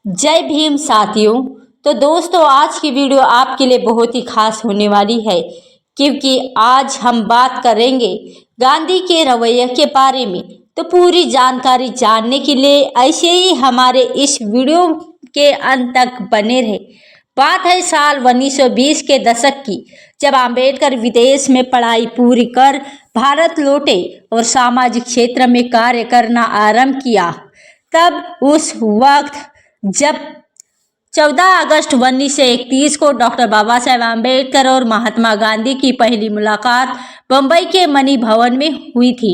जय भीम साथियों। तो दोस्तों, आज की वीडियो आपके लिए बहुत ही खास होने वाली है, क्योंकि आज हम बात करेंगे गांधी के रवैये के बारे में। तो पूरी जानकारी जानने के लिए ऐसे ही हमारे इस वीडियो के अंत तक बने रहे। बात है साल 1920 के दशक की, जब अंबेडकर विदेश में पढ़ाई पूरी कर भारत लौटे और सामाजिक क्षेत्र में कार्य करना आरंभ किया। तब उस वक्त जब 14 अगस्त 1931 को डॉक्टर बाबा साहेब आम्बेडकर और महात्मा गांधी की पहली मुलाकात बम्बई के मणि भवन में हुई थी।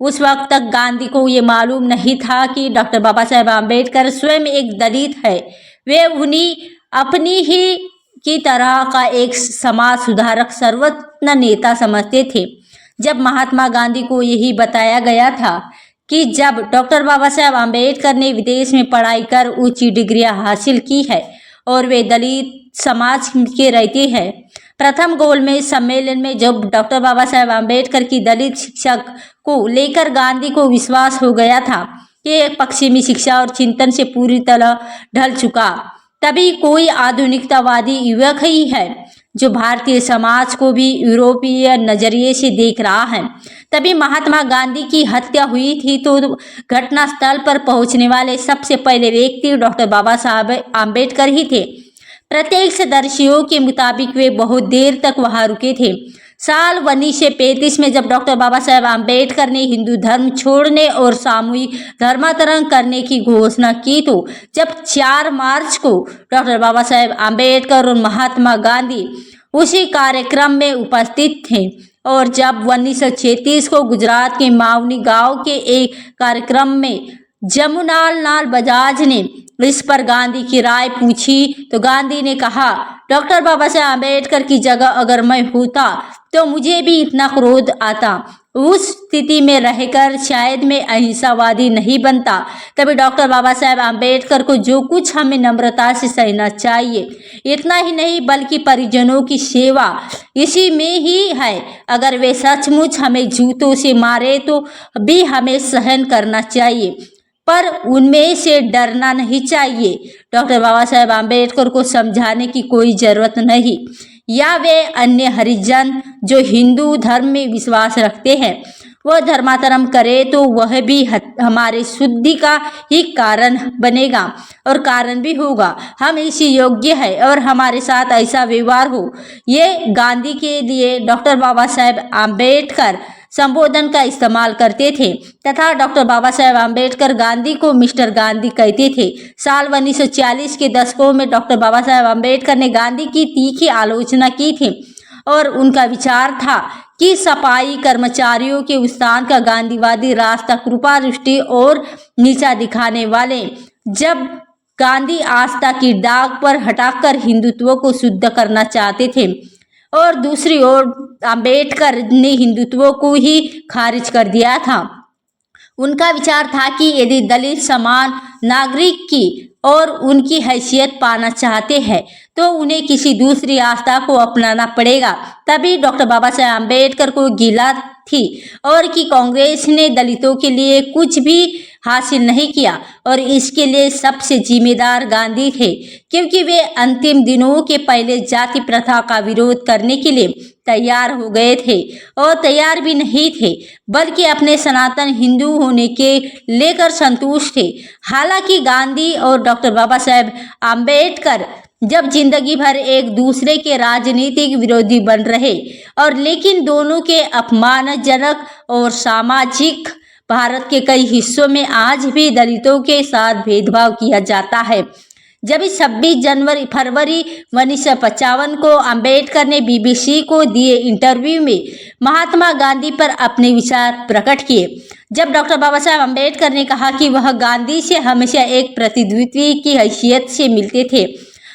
उस वक्त तक गांधी को ये मालूम नहीं था कि डॉक्टर बाबा साहेब आम्बेडकर स्वयं एक दलित है। वे उन्हीं अपनी ही की तरह का एक समाज सुधारक सर्वोत्तम नेता समझते थे। जब महात्मा गांधी को यही बताया गया था कि जब डॉक्टर बाबा साहेब आम्बेडकर ने विदेश में पढ़ाई कर उच्च डिग्रियां हासिल की है और वे दलित समाज के रहते हैं। प्रथम गोलमेज सम्मेलन में जब डॉक्टर बाबा साहेब आम्बेडकर की दलित शिक्षा को लेकर गांधी को विश्वास हो गया था कि पश्चिमी शिक्षा और चिंतन से पूरी तरह ढल चुका, तभी कोई आधुनिकतावादी युवक ही है जो भारतीय समाज को भी यूरोपीय नजरिए से देख रहा है। तभी महात्मा गांधी की हत्या हुई थी। तो घटनास्थल पर पहुंचने वाले सबसे पहले व्यक्ति डॉक्टर बाबा साहब आम्बेडकर ही थे। प्रत्यक्षदर्शियों के मुताबिक वे बहुत देर तक वहां रुके थे। साल 1935 में जब डॉक्टर बाबा साहेब आम्बेडकर ने हिंदू धर्म छोड़ने और सामूहिक धर्मांतरण करने की घोषणा की, तो जब 4 मार्च को डॉक्टर बाबा साहेब आम्बेडकर और महात्मा गांधी उसी कार्यक्रम में उपस्थित थे। और जब 1936 को गुजरात के मावनी गांव के एक कार्यक्रम में जमुनालाल लाल बजाज ने इस पर गांधी की राय पूछी, तो गांधी ने कहा, डॉक्टर बाबा साहेब आम्बेडकर की जगह अगर मैं होता तो मुझे भी इतना क्रोध आता। उस स्थिति में रहकर शायद मैं अहिंसावादी नहीं बनता। तभी डॉक्टर बाबा साहेब आम्बेडकर को जो कुछ हमें नम्रता से सहना चाहिए, इतना ही नहीं बल्कि परिजनों की सेवा इसी में ही है। अगर वे सचमुच हमें जूतों से मारे तो भी हमें सहन करना चाहिए, पर उनमें से डरना नहीं चाहिए। डॉक्टर बाबा साहेब आम्बेडकर को समझाने की कोई जरूरत नहीं, या वे अन्य हरिजन जो हिंदू धर्म में विश्वास रखते हैं वह धर्मांतरण करे तो वह भी हमारे शुद्धि का ही कारण बनेगा और कारण भी होगा। हम इसी योग्य है और हमारे साथ ऐसा व्यवहार हो, ये गांधी के लिए डॉक्टर बाबा साहेब आम्बेडकर संबोधन का इस्तेमाल करते थे तथा डॉक्टर बाबा साहेब आम्बेडकर गांधी को मिस्टर गांधी कहते थे। साल 1940 के दशकों में डॉक्टर बाबा साहेब आम्बेडकर ने गांधी की तीखी आलोचना की थी और उनका विचार था कि सफाई कर्मचारियों के उत्थान का गांधीवादी रास्ता कृपा दृष्टि और नीचा दिखाने वाले। जब गांधी आस्था की दाग पर हटाकर हिंदुत्व को शुद्ध करना चाहते थे और दूसरी ओर आम्बेडकर ने हिंदुत्व को ही खारिज कर दिया था। उनका विचार था कि यदि दलित समान नागरिक की और उनकी हैसियत पाना चाहते हैं तो उन्हें किसी दूसरी आस्था को अपनाना पड़ेगा। तभी डॉक्टर बाबा साहेब आम्बेडकर को गिला थी और कि कांग्रेस ने दलितों के लिए कुछ भी हासिल नहीं किया और इसके लिए सबसे जिम्मेदार गांधी थे, क्योंकि वे अंतिम दिनों के पहले जाति प्रथा का विरोध करने के लिए तैयार हो गए थे और तैयार भी नहीं थे बल्कि अपने सनातन हिंदू होने के लेकर संतुष्ट थे। हालांकि गांधी और डॉक्टर बाबा साहेब आम्बेडकर जब जिंदगी भर एक दूसरे के राजनीतिक विरोधी बन रहे और लेकिन दोनों के अपमानजनक और सामाजिक भारत के कई हिस्सों में आज भी दलितों के साथ भेदभाव किया जाता है। जब 26 फरवरी 1955 को आम्बेडकर ने बीबीसी को दिए इंटरव्यू में महात्मा गांधी पर अपने विचार प्रकट किए। जब डॉक्टर बाबा साहेब आम्बेडकर ने कहा कि वह गांधी से हमेशा एक प्रतिद्वंदी की हैसियत से मिलते थे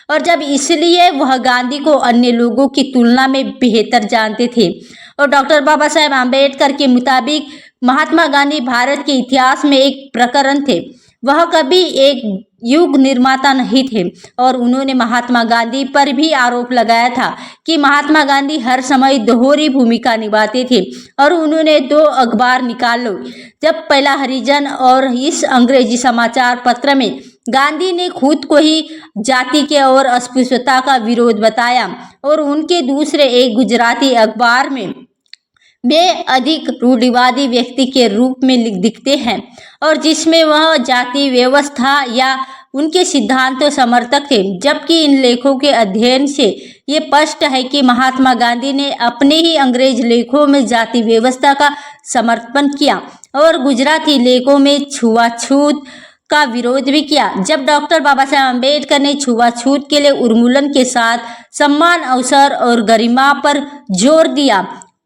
और जब इसलिए वह गांधी को अन्य लोगों की तुलना में बेहतर जानते थे। और डॉक्टर बाबा साहेब आम्बेडकर के मुताबिक महात्मा गांधी भारत के इतिहास में एक प्रकरण थे, वह कभी एक युग निर्माता नहीं थे। और उन्होंने महात्मा गांधी पर भी आरोप लगाया था कि महात्मा गांधी हर समय दोहरी भूमिका निभाते थे और उन्होंने 2 अखबार निकाल लो, जब पहला हरिजन और इस अंग्रेजी समाचार पत्र में गांधी ने खुद को ही जाति के और अस्पृश्यता का विरोध बताया और उनके दूसरे एक गुजराती अखबार में वे अधिक रूढ़िवादी व्यक्ति के रूप में दिखते हैं और जिसमें वह जाति व्यवस्था या उनके सिद्धांतों समर्थक थे। जबकि इन लेखों के अध्ययन से ये स्पष्ट है कि महात्मा गांधी ने अपने ही अंग्रेज लेखों में जाति व्यवस्था का समर्थन किया और गुजराती लेखों में छुआछूत का विरोध भी किया। जब डॉक्टर बाबा साहेब अम्बेडकर ने छुआछूत के लिए उन्मूलन के साथ समान, अवसर और गरिमा पर जोर दिया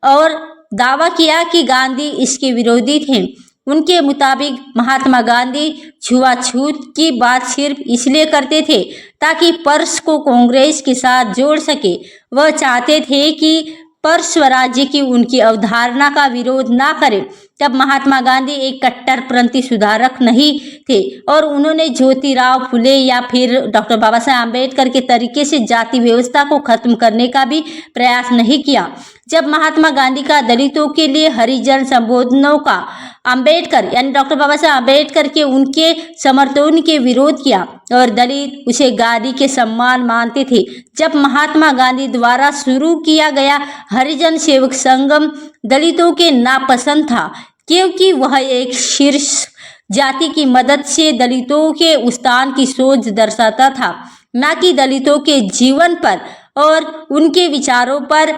और दावा किया कि गांधी इसके विरोधी थे। उनके मुताबिक महात्मा गांधी छुआछूत की बात सिर्फ इसलिए करते थे ताकि पर्स को कांग्रेस के साथ जोड़ सके। वह चाहते थे कि पर स्वराज्य की उनकी अवधारणा का विरोध ना करें। तब महात्मा गांधी एक कट्टरपंथी सुधारक नहीं थे और उन्होंने ज्योतिराव फुले या फिर डॉक्टर बाबा साहेब अम्बेडकर के तरीके से जाति व्यवस्था को खत्म करने का भी प्रयास नहीं किया। जब महात्मा गांधी का दलितों के लिए हरिजन संबोधनों का अम्बेडकर यानी डॉक्टर बाबा साहेब अम्बेडकर के उनके समर्थन के विरोध किया और दलित उसे गांधी के सम्मान मानते थे। जब महात्मा गांधी द्वारा शुरू किया गया हरिजन सेवक संगम दलितों के नापसंद था क्योंकि वह एक शीर्ष जाति की मदद से दलितों के उत्थान की सोच दर्शाता था, न कि दलितों के जीवन पर और उनके विचारों पर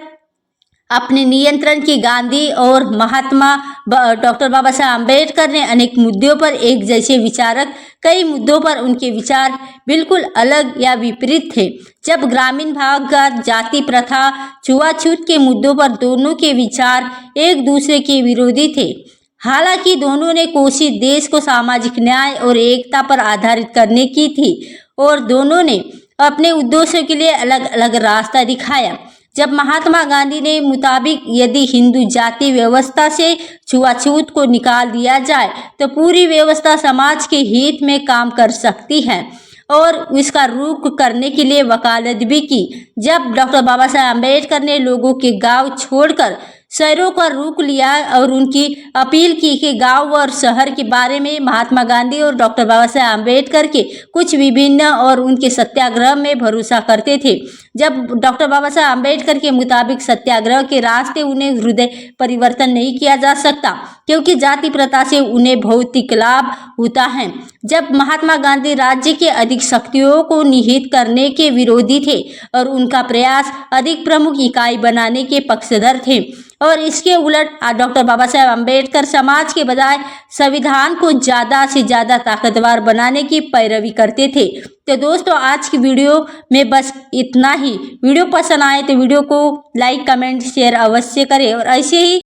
अपने नियंत्रण की। गांधी और महात्मा डॉक्टर बाबा साहेब अम्बेडकर ने अनेक मुद्दों पर एक जैसे विचारक, कई मुद्दों पर उनके विचार बिल्कुल अलग या विपरीत थे। जब ग्रामीण भाग का जाति प्रथा, छुआछूत के मुद्दों पर दोनों के विचार एक दूसरे के विरोधी थे। हालांकि दोनों ने कोशिश देश को सामाजिक न्याय और एकता पर आधारित करने की थी और दोनों ने अपने उद्देश्यों के लिए अलग अलग रास्ता दिखाया। जब महात्मा गांधी ने मुताबिक यदि हिंदू जाति व्यवस्था से छुआछूत को निकाल दिया जाए तो पूरी व्यवस्था समाज के हित में काम कर सकती है और इसका रुख करने के लिए वकालत भी की। जब डॉक्टर बाबा साहेब अम्बेडकर ने लोगों के गांव छोड़कर शहरों का रुख लिया और उनकी अपील की कि गांव और शहर के बारे में महात्मा गांधी और डॉक्टर बाबा साहेब अम्बेडकर के कुछ विभिन्न और उनके सत्याग्रह में भरोसा करते थे। जब डॉक्टर बाबा साहेब अम्बेडकर के मुताबिक सत्याग्रह के रास्ते उन्हें हृदय परिवर्तन नहीं किया जा सकता क्योंकि जाति प्रथा से उन्हें भौतिक लाभ होता है। जब महात्मा गांधी राज्य के अधिक शक्तियों को निहित करने के विरोधी थे और उनका प्रयास अधिक प्रमुख इकाई बनाने के पक्षधर थे और इसके उलट डॉक्टर बाबा साहेब अम्बेडकर समाज के बजाय संविधान को ज़्यादा से ज़्यादा ताकतवर बनाने की पैरवी करते थे। तो दोस्तों आज की वीडियो में बस इतना ही। वीडियो पसंद आए तो वीडियो को लाइक, कमेंट, शेयर अवश्य करें और ऐसे ही